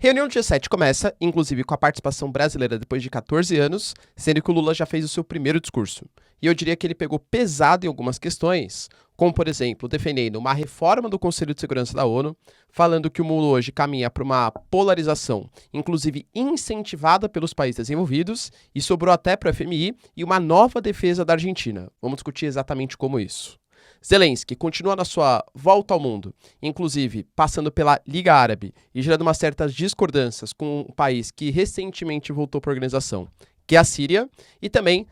Reunião do G7 começa, inclusive com a participação brasileira depois de 14 anos, sendo que o Lula já fez o seu primeiro discurso. E eu diria que ele pegou pesado em algumas questões, como, por exemplo, defendendo uma reforma do Conselho de Segurança da ONU, falando que o mundo hoje caminha para uma polarização, inclusive incentivada pelos países desenvolvidos, e sobrou até para o FMI e uma nova defesa da Argentina. Vamos discutir exatamente como isso. Zelensky continua na sua volta ao mundo, inclusive passando pela Liga Árabe e gerando umas certas discordâncias com um país que recentemente voltou para a organização, que é a Síria, e também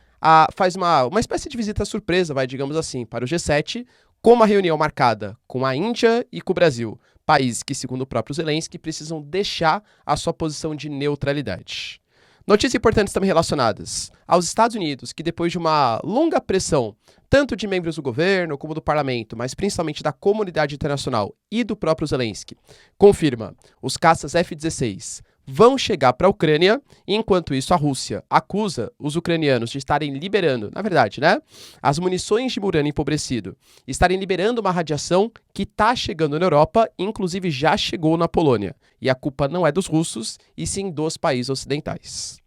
faz uma espécie de visita surpresa, digamos assim, para o G7, com uma reunião marcada com a Índia e com o Brasil, países que, segundo o próprio Zelensky, precisam deixar a sua posição de neutralidade. Notícias importantes também relacionadas aos Estados Unidos, que depois de uma longa pressão, tanto de membros do governo como do parlamento, mas principalmente da comunidade internacional e do próprio Zelensky, confirma os caças F-16 vão chegar para a Ucrânia, e enquanto isso a Rússia acusa os ucranianos de estarem liberando, na verdade, as munições de urânio empobrecido, estarem liberando uma radiação que está chegando na Europa, inclusive já chegou na Polônia. E a culpa não é dos russos, e sim dos países ocidentais.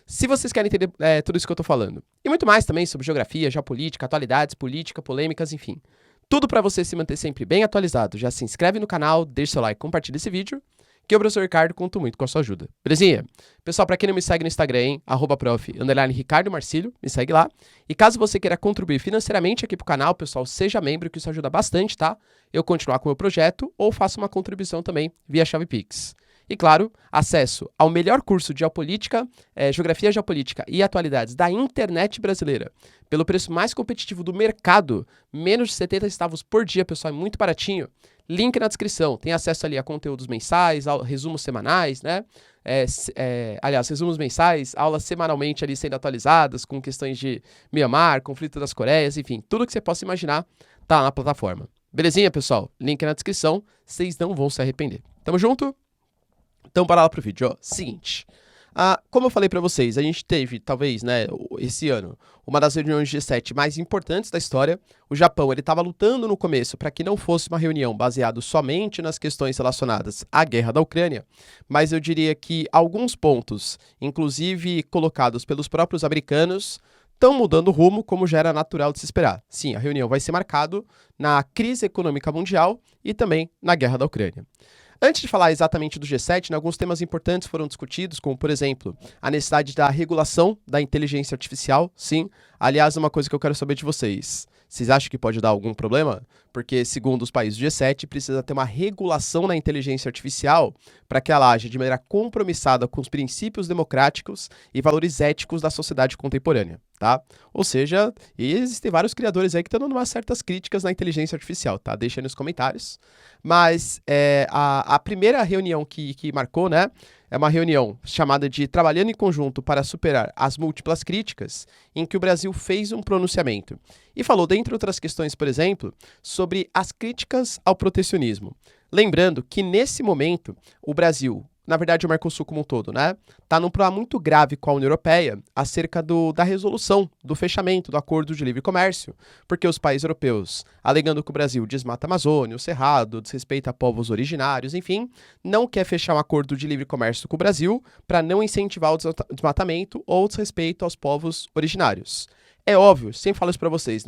Se vocês querem entender tudo isso que eu estou falando, e muito mais também sobre geografia, geopolítica, atualidades, política, polêmicas, enfim, tudo para você se manter sempre bem atualizado, já se inscreve no canal, deixa seu like, compartilha esse vídeo, que eu, professor Ricardo, conto muito com a sua ajuda. Belezinha? Pessoal, para quem não me segue no Instagram, hein, @prof_Ricardo Marcílio, me segue lá. E caso você queira contribuir financeiramente aqui pro canal, pessoal, seja membro, que isso ajuda bastante, tá? Eu continuar com o meu projeto, ou faça uma contribuição também via chave Pix. E claro, acesso ao melhor curso de geopolítica, geografia geopolítica e atualidades da internet brasileira, pelo preço mais competitivo do mercado, menos de 70 centavos por dia, pessoal, é muito baratinho. Link na descrição, tem acesso ali a conteúdos mensais, resumos semanais, aliás, resumos mensais, aulas semanalmente ali sendo atualizadas com questões de Mianmar, conflito das Coreias, enfim, tudo que você possa imaginar tá lá na plataforma. Belezinha, pessoal? Link na descrição, vocês não vão se arrepender. Tamo junto? Então, para lá pro vídeo, ó. Seguinte, como eu falei para vocês, a gente teve, talvez, esse ano, uma das reuniões G7 mais importantes da história. O Japão, ele estava lutando no começo para que não fosse uma reunião baseada somente nas questões relacionadas à guerra da Ucrânia, mas eu diria que alguns pontos, inclusive colocados pelos próprios americanos, estão mudando o rumo, como já era natural de se esperar. Sim, a reunião vai ser marcada na crise econômica mundial e também na guerra da Ucrânia. Antes de falar exatamente do G7, alguns temas importantes foram discutidos, como, por exemplo, a necessidade da regulação da inteligência artificial. Sim, aliás, uma coisa que eu quero saber de vocês. Vocês acham que pode dar algum problema? Porque, segundo os países do G7, precisa ter uma regulação na inteligência artificial para que ela age de maneira compromissada com os princípios democráticos e valores éticos da sociedade contemporânea, tá? Ou seja, existem vários criadores aí que estão dando umas certas críticas na inteligência artificial, tá? Deixa aí nos comentários. Mas a primeira reunião que marcou, é uma reunião chamada de Trabalhando em Conjunto para Superar as Múltiplas Críticas, em que o Brasil fez um pronunciamento. E falou, dentre outras questões, por exemplo, sobre as críticas ao protecionismo. Lembrando que, nesse momento, o Brasil, na verdade o Mercosul como um todo, tá num problema muito grave com a União Europeia acerca da resolução, do fechamento do acordo de livre comércio, porque os países europeus, alegando que o Brasil desmata a Amazônia, o Cerrado, desrespeita povos originários, enfim, não quer fechar um acordo de livre comércio com o Brasil para não incentivar o desmatamento ou o desrespeito aos povos originários. É óbvio, sempre falo isso pra vocês,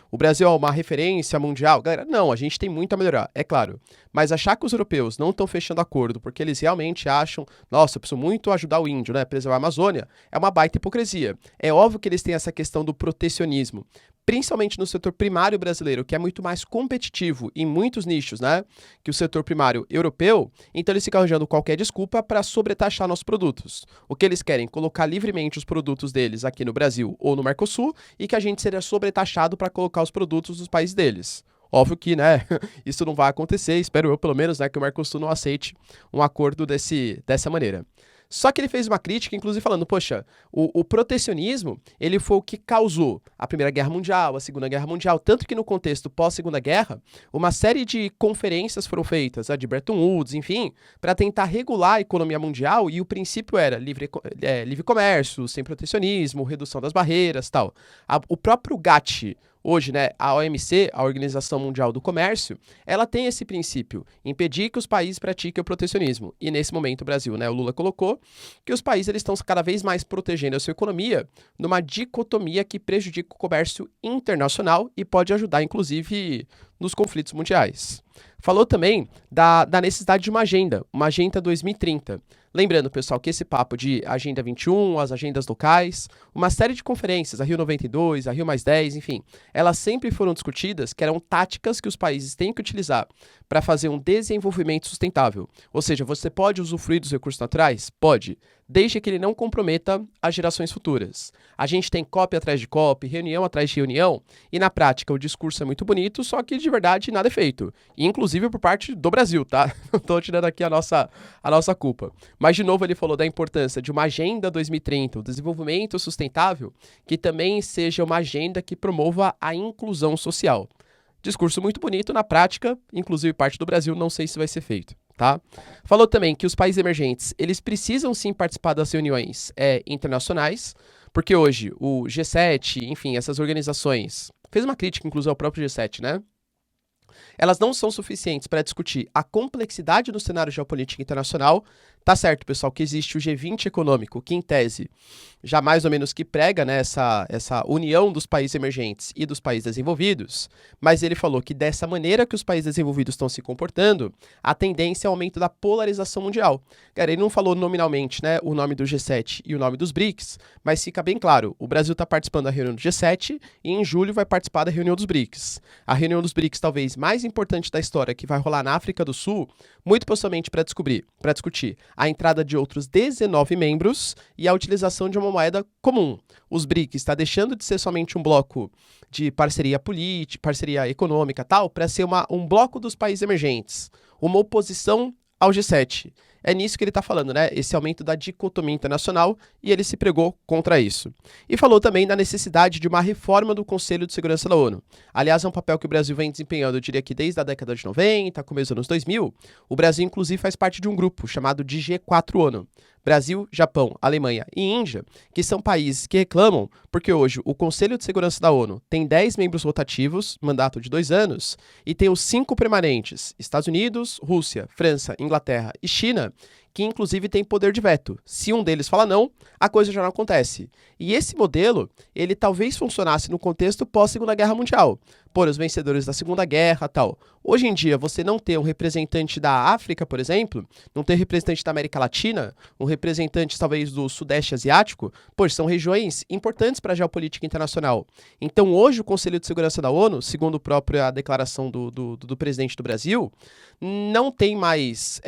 O Brasil é uma referência mundial. Galera, não, a gente tem muito a melhorar, é claro. Mas achar que os europeus não estão fechando acordo porque eles realmente acham, nossa, eu preciso muito ajudar o índio, preservar a Amazônia, é uma baita hipocrisia. É óbvio que eles têm essa questão do protecionismo, principalmente no setor primário brasileiro, que é muito mais competitivo em muitos nichos, que o setor primário europeu, então eles ficam arranjando qualquer desculpa para sobretaxar nossos produtos. O que eles querem? Colocar livremente os produtos deles aqui no Brasil ou no Mercosul e que a gente seja sobretaxado para colocar os produtos dos países deles. Óbvio que, isso não vai acontecer, espero eu, pelo menos, que o Mercosul não aceite um acordo dessa maneira. Só que ele fez uma crítica, inclusive falando, poxa, o protecionismo, ele foi o que causou a Primeira Guerra Mundial, a Segunda Guerra Mundial, tanto que no contexto pós-Segunda Guerra, uma série de conferências foram feitas, a de Bretton Woods, enfim, para tentar regular a economia mundial, e o princípio era livre comércio, sem protecionismo, redução das barreiras, tal. O próprio GATT, Hoje, né, a OMC, a Organização Mundial do Comércio, ela tem esse princípio, impedir que os países pratiquem o protecionismo. E nesse momento o Brasil, né, o Lula colocou que os países eles estão cada vez mais protegendo a sua economia numa dicotomia que prejudica o comércio internacional e pode ajudar, inclusive, nos conflitos mundiais. Falou também da necessidade de uma agenda 2030. Lembrando, pessoal, que esse papo de Agenda 21, as agendas locais, uma série de conferências, a Rio 92, a Rio +10, enfim, elas sempre foram discutidas que eram táticas que os países têm que utilizar para fazer um desenvolvimento sustentável. Ou seja, você pode usufruir dos recursos naturais? Pode, desde que ele não comprometa as gerações futuras. A gente tem COP atrás de COP, reunião atrás de reunião, e na prática o discurso é muito bonito, só que de verdade nada é feito. Inclusive por parte do Brasil, tá? Não tô tirando aqui a nossa culpa. Mas, de novo, ele falou da importância de uma Agenda 2030, o desenvolvimento sustentável, que também seja uma agenda que promova a inclusão social. Discurso muito bonito, na prática, inclusive parte do Brasil, não sei se vai ser feito. Tá? Falou também que os países emergentes, eles precisam sim participar das reuniões internacionais, porque hoje o G7, enfim, essas organizações, fez uma crítica inclusive ao próprio G7, né? Elas não são suficientes para discutir a complexidade do cenário geopolítico internacional. Tá certo, pessoal, que existe o G20 econômico, que em tese já mais ou menos que prega, né, essa união dos países emergentes e dos países desenvolvidos, mas ele falou que dessa maneira que os países desenvolvidos estão se comportando, a tendência é o aumento da polarização mundial. Cara, ele não falou nominalmente, né, o nome do G7 e o nome dos BRICS, mas fica bem claro, o Brasil está participando da reunião do G7 e em julho vai participar da reunião dos BRICS. A reunião dos BRICS talvez mais importante da história, que vai rolar na África do Sul, muito possivelmente para discutir a entrada de outros 19 membros e a utilização de uma moeda comum. Os BRICS está deixando de ser somente um bloco de parceria política, parceria econômica tal, para ser um bloco dos países emergentes, uma oposição ao G7. É nisso que ele está falando, né? Esse aumento da dicotomia internacional, e ele se pregou contra isso. E falou também da necessidade de uma reforma do Conselho de Segurança da ONU. Aliás, é um papel que o Brasil vem desempenhando, eu diria que desde a década de 90, começo dos anos 2000. O Brasil, inclusive, faz parte de um grupo chamado de G4 ONU. Brasil, Japão, Alemanha e Índia, que são países que reclamam porque hoje o Conselho de Segurança da ONU tem 10 membros rotativos, mandato de 2 anos, e tem os 5 permanentes, Estados Unidos, Rússia, França, Inglaterra e China, que inclusive tem poder de veto. Se um deles fala não, a coisa já não acontece. E esse modelo, ele talvez funcionasse no contexto pós-Segunda Guerra Mundial, por os vencedores da Segunda Guerra tal. Hoje em dia, você não ter um representante da África, por exemplo, não ter representante da América Latina, um representante talvez do Sudeste Asiático, pois são regiões importantes para a geopolítica internacional. Então, hoje, o Conselho de Segurança da ONU, segundo a própria declaração do presidente do Brasil, não tem mais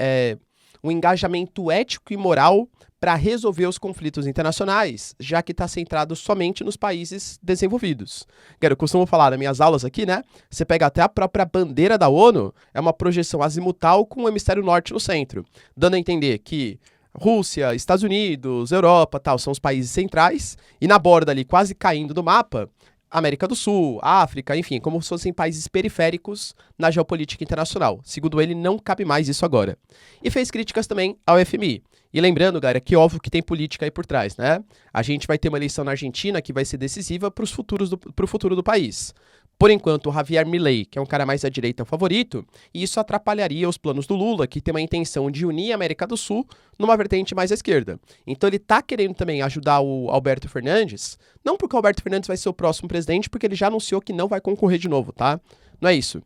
um engajamento ético e moral para resolver os conflitos internacionais, já que está centrado somente nos países desenvolvidos. Eu costumo falar nas minhas aulas aqui, né? Você pega até a própria bandeira da ONU, é uma projeção azimutal com o hemisfério norte no centro, dando a entender que Rússia, Estados Unidos, Europa, tal, são os países centrais, e na borda ali, quase caindo do mapa, América do Sul, África, enfim, como se fossem países periféricos na geopolítica internacional. Segundo ele, não cabe mais isso agora. E fez críticas também ao FMI. E lembrando, galera, que óbvio que tem política aí por trás, né? A gente vai ter uma eleição na Argentina que vai ser decisiva para o futuro do país. Por enquanto, o Javier Milei, que é um cara mais à direita, é o favorito, e isso atrapalharia os planos do Lula, que tem uma intenção de unir a América do Sul numa vertente mais à esquerda. Então ele tá querendo também ajudar o Alberto Fernandes, não porque o Alberto Fernandes vai ser o próximo presidente, porque ele já anunciou que não vai concorrer de novo, tá? Não é isso.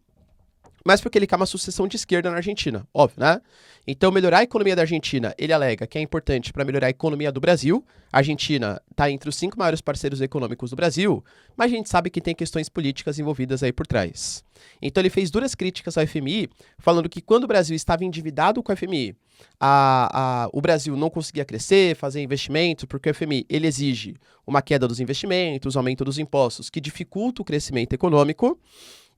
Mas porque ele quer uma sucessão de esquerda na Argentina, óbvio, né? Então, melhorar a economia da Argentina, ele alega que é importante para melhorar a economia do Brasil. A Argentina está entre os 5 maiores parceiros econômicos do Brasil, mas a gente sabe que tem questões políticas envolvidas aí por trás. Então, ele fez duras críticas ao FMI, falando que quando o Brasil estava endividado com o FMI, o Brasil não conseguia crescer, fazer investimentos, porque o FMI ele exige uma queda dos investimentos, aumento dos impostos, que dificulta o crescimento econômico.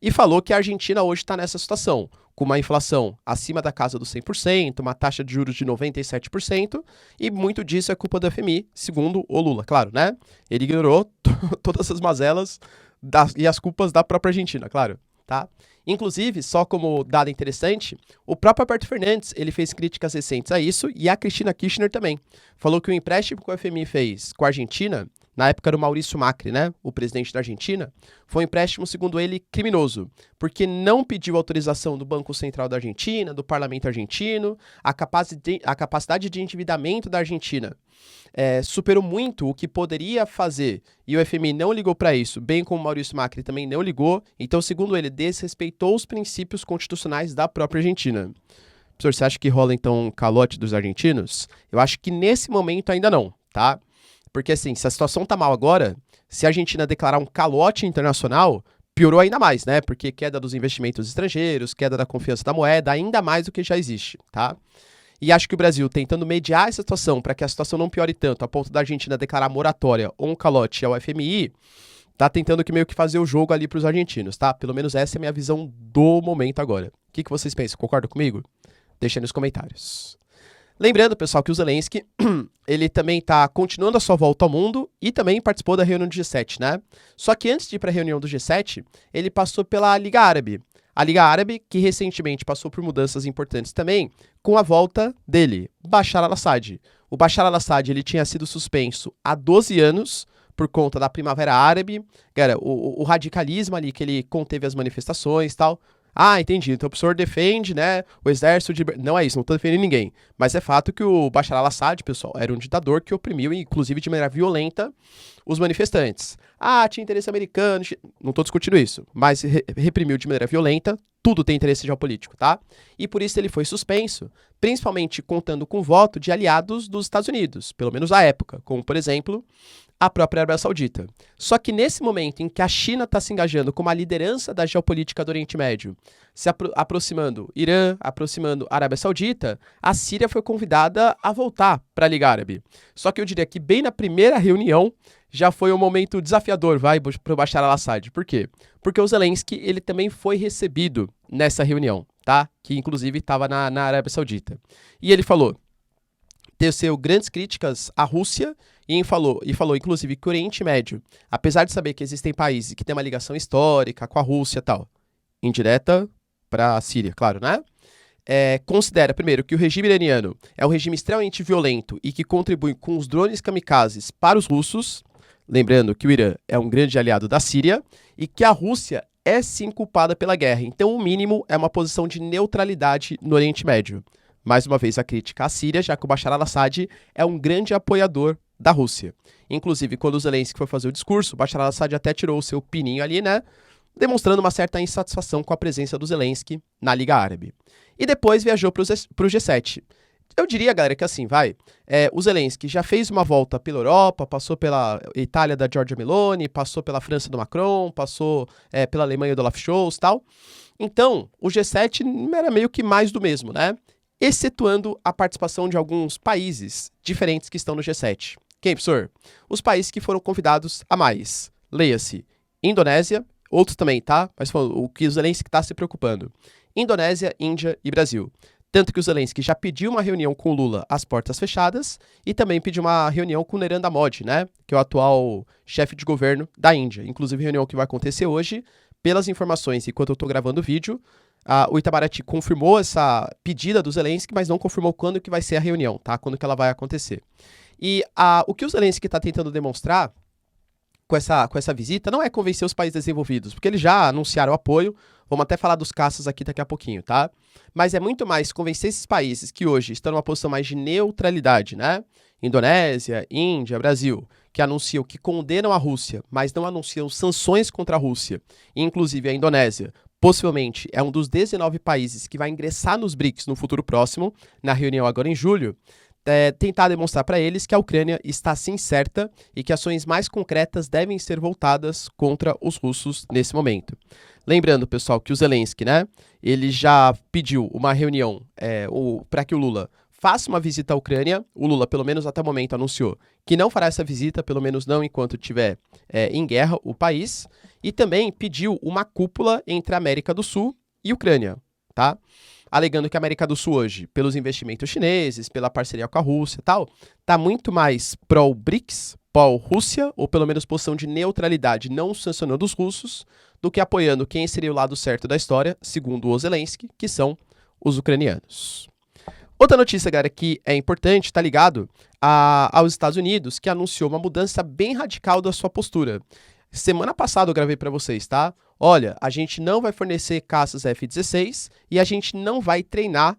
E falou que a Argentina hoje está nessa situação, com uma inflação acima da casa dos 100%, uma taxa de juros de 97%, e muito disso é culpa do FMI, segundo o Lula, claro, né? Ele ignorou todas as mazelas e as culpas da própria Argentina, claro, tá? Inclusive, só como dado interessante, o próprio Alberto Fernandes, ele fez críticas recentes a isso, e a Cristina Kirchner também. Falou que o empréstimo que o FMI fez com a Argentina na época era o Maurício Macri, né, o presidente da Argentina, foi um empréstimo, segundo ele, criminoso, porque não pediu autorização do Banco Central da Argentina, do Parlamento argentino, a capacidade de endividamento da Argentina superou muito o que poderia fazer, e o FMI não ligou para isso, bem como o Maurício Macri também não ligou, então, segundo ele, desrespeitou os princípios constitucionais da própria Argentina. Professor, você acha que rola, então, um calote dos argentinos? Eu acho que nesse momento ainda não, tá? Porque, assim, se a situação tá mal agora, se a Argentina declarar um calote internacional, piorou ainda mais, né? Porque queda dos investimentos estrangeiros, queda da confiança da moeda, ainda mais do que já existe, tá? E acho que o Brasil, tentando mediar essa situação para que a situação não piore tanto, a ponto da Argentina declarar moratória ou um calote ao FMI, tá tentando que meio que fazer o jogo ali para os argentinos, tá? Pelo menos essa é a minha visão do momento agora. O que vocês pensam? Concordam comigo? Deixa aí nos comentários. Lembrando, pessoal, que o Zelensky, ele também está continuando a sua volta ao mundo e também participou da reunião do G7, né? Só que antes de ir para a reunião do G7, ele passou pela Liga Árabe. A Liga Árabe, que recentemente passou por mudanças importantes também, com a volta dele, Bashar al-Assad. O Bashar al-Assad, ele tinha sido suspenso há 12 anos por conta da Primavera Árabe, cara, o radicalismo ali, que ele conteve as manifestações e tal. Ah, entendi. Então o professor defende, né, o exército de... Não é isso, não tô defendendo ninguém. Mas é fato que o Bashar al-Assad, pessoal, era um ditador que oprimiu, inclusive de maneira violenta, os manifestantes. Ah, tinha interesse americano, não tô discutindo isso, mas reprimiu de maneira violenta, tudo tem interesse geopolítico, tá? E por isso ele foi suspenso, principalmente contando com o voto de aliados dos Estados Unidos, pelo menos à época, como, por exemplo, a própria Arábia Saudita. Só que nesse momento em que a China está se engajando como a liderança da geopolítica do Oriente Médio, se aproximando Irã, aproximando a Arábia Saudita, a Síria foi convidada a voltar para a Liga Árabe. Só que eu diria que bem na primeira reunião já foi um momento desafiador, para o Bashar al-Assad. Por quê? Porque o Zelensky, ele também foi recebido nessa reunião, tá? Que inclusive estava na Arábia Saudita. E ele falou, teceu grandes críticas à Rússia e falou, inclusive, que o Oriente Médio, apesar de saber que existem países que têm uma ligação histórica com a Rússia e tal, indireta para a Síria, claro, né? Considera, primeiro, que o regime iraniano é um regime extremamente violento e que contribui com os drones kamikazes para os russos, lembrando que o Irã é um grande aliado da Síria, e que a Rússia é sim culpada pela guerra. Então, o mínimo é uma posição de neutralidade no Oriente Médio. Mais uma vez, a crítica à Síria, já que o Bashar al-Assad é um grande apoiador da Rússia. Inclusive, quando o Zelensky foi fazer o discurso, o Bashar al-Assad até tirou o seu pininho ali, né? Demonstrando uma certa insatisfação com a presença do Zelensky na Liga Árabe. E depois viajou para o G7. Eu diria, galera, que assim, o Zelensky já fez uma volta pela Europa, passou pela Itália da Giorgia Meloni, passou pela França do Macron, passou pela Alemanha do Olaf Scholz e tal. Então, o G7 era meio que mais do mesmo, né? Excetuando a participação de alguns países diferentes que estão no G7. Quem, professor? Os países que foram convidados a mais. Leia-se Indonésia, outros também, tá? Mas o que o Zelensky está se preocupando. Indonésia, Índia e Brasil. Tanto que o Zelensky já pediu uma reunião com o Lula às portas fechadas e também pediu uma reunião com o Narendra Modi, né? Que é o atual chefe de governo da Índia. Inclusive, reunião que vai acontecer hoje. Pelas informações, enquanto eu estou gravando o vídeo, o Itamaraty confirmou essa pedida do Zelensky, mas não confirmou quando que vai ser a reunião, tá? Quando que ela vai acontecer. E o que o Zelensky está tentando demonstrar com essa visita não é convencer os países desenvolvidos, porque eles já anunciaram apoio, vamos até falar dos caças aqui daqui a pouquinho, tá? Mas é muito mais convencer esses países que hoje estão numa posição mais de neutralidade, né? Indonésia, Índia, Brasil, que anunciam que condenam a Rússia, mas não anunciam sanções contra a Rússia, inclusive a Indonésia, possivelmente é um dos 19 países que vai ingressar nos BRICS no futuro próximo, na reunião agora em julho, tentar demonstrar para eles que a Ucrânia está sim certa e que ações mais concretas devem ser voltadas contra os russos nesse momento. Lembrando, pessoal, que o Zelensky, né, ele já pediu uma reunião para que o Lula faça uma visita à Ucrânia. O Lula, pelo menos até o momento, anunciou que não fará essa visita, pelo menos não enquanto estiver em guerra o país, e também pediu uma cúpula entre a América do Sul e Ucrânia, tá? Alegando que a América do Sul hoje, pelos investimentos chineses, pela parceria com a Rússia e tal, tá muito mais pró-BRICS, pró-Rússia, ou pelo menos posição de neutralidade, não sancionando os russos, do que apoiando quem seria o lado certo da história, segundo o Zelensky, que são os ucranianos. Outra notícia, galera, que é importante, tá ligado aos Estados Unidos, que anunciou uma mudança bem radical da sua postura. Semana passada eu gravei para vocês, tá? Olha, a gente não vai fornecer caças F-16 e a gente não vai treinar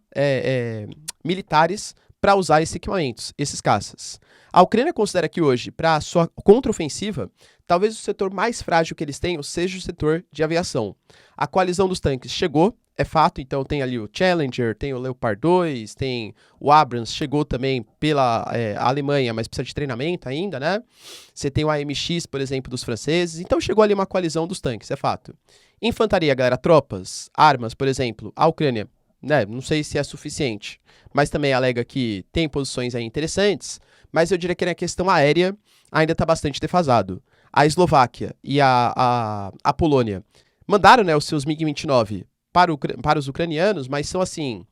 militares para usar esses equipamentos, esses caças. A Ucrânia considera que hoje, para a sua contraofensiva, talvez o setor mais frágil que eles tenham seja o setor de aviação. A coalizão dos tanques chegou, é fato, então tem ali o Challenger, tem o Leopard 2, tem o Abrams, chegou também pela Alemanha, mas precisa de treinamento ainda, né? Você tem o AMX, por exemplo, dos franceses, então chegou ali uma coalizão dos tanques, é fato. Infantaria, galera, tropas, armas, por exemplo, a Ucrânia, né, não sei se é suficiente, mas também alega que tem posições aí interessantes, mas eu diria que na questão aérea ainda está bastante defasado. A Eslováquia e a Polônia mandaram, né, os seus MiG-29 para os ucranianos, mas são assim,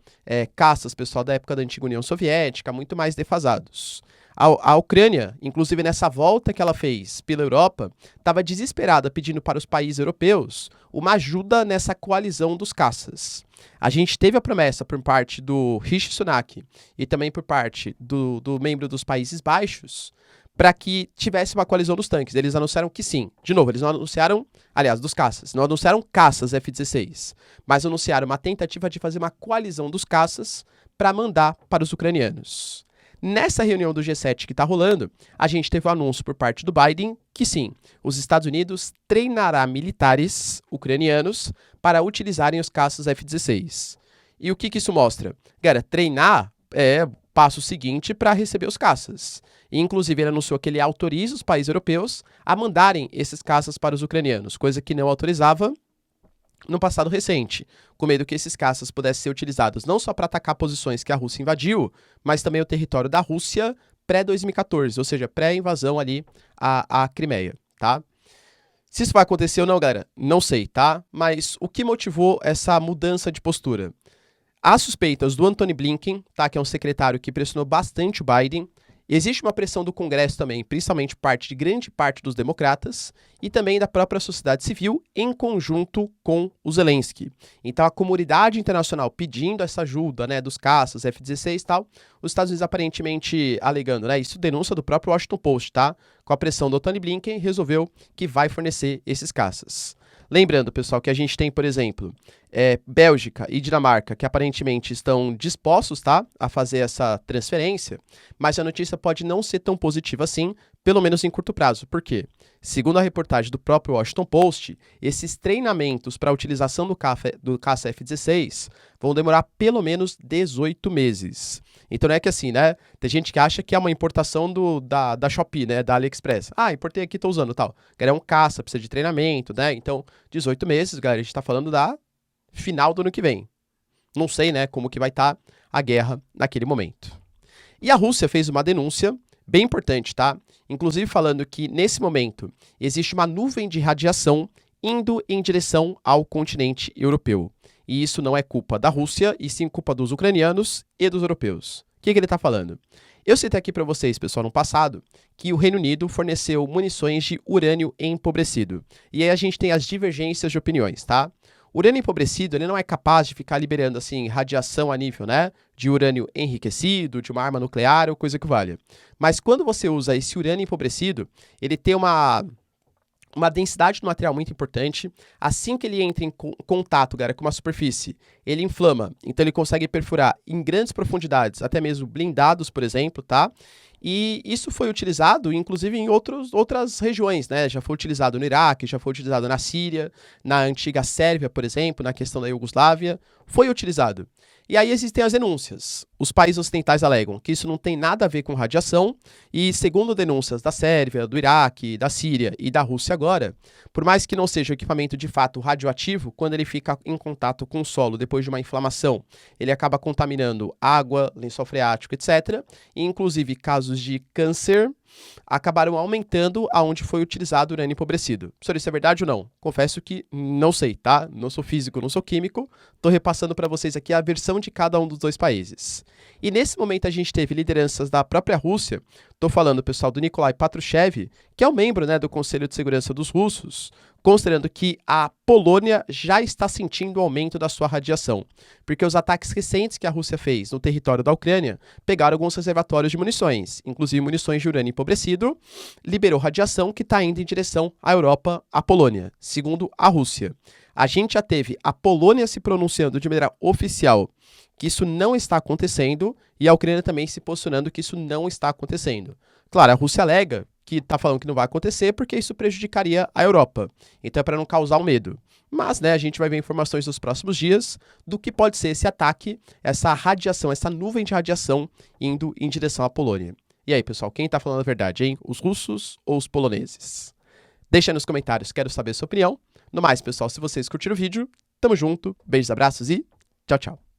caças, pessoal, da época da antiga União Soviética, muito mais defasados. A Ucrânia, inclusive nessa volta que ela fez pela Europa, estava desesperada pedindo para os países europeus uma ajuda nessa coalizão dos caças. A gente teve a promessa por parte do Rishi Sunak e também por parte do membro dos Países Baixos para que tivesse uma coalizão dos tanques. Eles anunciaram que sim. De novo, eles não anunciaram, aliás, dos caças, não anunciaram caças F-16, mas anunciaram uma tentativa de fazer uma coalizão dos caças para mandar para os ucranianos. Nessa reunião do G7 que está rolando, a gente teve o anúncio por parte do Biden que sim, os Estados Unidos treinará militares ucranianos para utilizarem os caças F-16. E o que isso mostra? Galera, treinar é o passo seguinte para receber os caças. E, inclusive, ele anunciou que ele autoriza os países europeus a mandarem esses caças para os ucranianos, coisa que não autorizava no passado recente, com medo que esses caças pudessem ser utilizados não só para atacar posições que a Rússia invadiu, mas também o território da Rússia pré-2014, ou seja, pré-invasão ali à Crimeia, tá? Se isso vai acontecer ou não, galera, não sei, tá? Mas o que motivou essa mudança de postura? As suspeitas do Antony Blinken, tá? Que é um secretário que pressionou bastante o Biden. Existe uma pressão do Congresso também, principalmente de grande parte dos democratas, e também da própria sociedade civil, em conjunto com o Zelensky. Então, a comunidade internacional pedindo essa ajuda, né, dos caças, F-16 e tal, os Estados Unidos aparentemente alegando, né, isso denúncia do próprio Washington Post, tá? Com a pressão do Antony Blinken, resolveu que vai fornecer esses caças. Lembrando, pessoal, que a gente tem, por exemplo, Bélgica e Dinamarca, que aparentemente estão dispostos, tá, a fazer essa transferência, mas a notícia pode não ser tão positiva assim, pelo menos em curto prazo. Por quê? Segundo a reportagem do próprio Washington Post, esses treinamentos para a utilização do caça F-16 vão demorar pelo menos 18 meses. Então não é que assim, né? Tem gente que acha que é uma importação da Shopee, né? Da AliExpress. Ah, importei aqui, tô usando, tal. É um caça, precisa de treinamento, né? Então, 18 meses, galera, a gente tá falando da final do ano que vem. Não sei, né, como que vai estar a guerra naquele momento. E a Rússia fez uma denúncia bem importante, tá? Inclusive falando que, nesse momento, existe uma nuvem de radiação indo em direção ao continente europeu. E isso não é culpa da Rússia, e sim culpa dos ucranianos e dos europeus. O que ele está falando? Eu citei aqui para vocês, pessoal, no passado, que o Reino Unido forneceu munições de urânio empobrecido. E aí a gente tem as divergências de opiniões, tá? O urânio empobrecido, ele não é capaz de ficar liberando, assim, radiação a nível, né, de urânio enriquecido, de uma arma nuclear ou coisa que valha. Mas quando você usa esse urânio empobrecido, ele tem uma densidade do material muito importante. Assim que ele entra em contato, galera, com uma superfície, ele inflama. Então ele consegue perfurar em grandes profundidades, até mesmo blindados, por exemplo, tá? E isso foi utilizado, inclusive, em outras regiões, né? Já foi utilizado no Iraque, já foi utilizado na Síria, na antiga Sérvia, por exemplo, na questão da Iugoslávia, foi utilizado. E aí existem as denúncias. Os países ocidentais alegam que isso não tem nada a ver com radiação e, segundo denúncias da Sérvia, do Iraque, da Síria e da Rússia agora, por mais que não seja um equipamento de fato radioativo, quando ele fica em contato com o solo depois de uma inflamação, ele acaba contaminando água, lençol freático, etc. E, inclusive, casos de câncer acabaram aumentando aonde foi utilizado o urânio empobrecido. Senhor, isso é verdade ou não? Confesso que não sei, tá? Não sou físico, não sou químico. Tô repassando para vocês aqui a versão de cada um dos dois países. E nesse momento a gente teve lideranças da própria Rússia. Tô falando, pessoal, do Nikolai Patrushev, que é um membro, né, do Conselho de Segurança dos russos, considerando que a Polônia já está sentindo o aumento da sua radiação, porque os ataques recentes que a Rússia fez no território da Ucrânia pegaram alguns reservatórios de munições, inclusive munições de urânio empobrecido, liberou radiação que está indo em direção à Europa, à Polônia, segundo a Rússia. A gente já teve a Polônia se pronunciando de maneira oficial que isso não está acontecendo e a Ucrânia também se posicionando que isso não está acontecendo. Claro, a Rússia alega que está falando que não vai acontecer porque isso prejudicaria a Europa. Então é para não causar um medo. Mas, né, a gente vai ver informações nos próximos dias do que pode ser esse ataque, essa radiação, essa nuvem de radiação indo em direção à Polônia. E aí, pessoal, quem está falando a verdade, hein? Os russos ou os poloneses? Deixa aí nos comentários, quero saber a sua opinião. No mais, pessoal, se vocês curtiram o vídeo, tamo junto, beijos, abraços e tchau, tchau.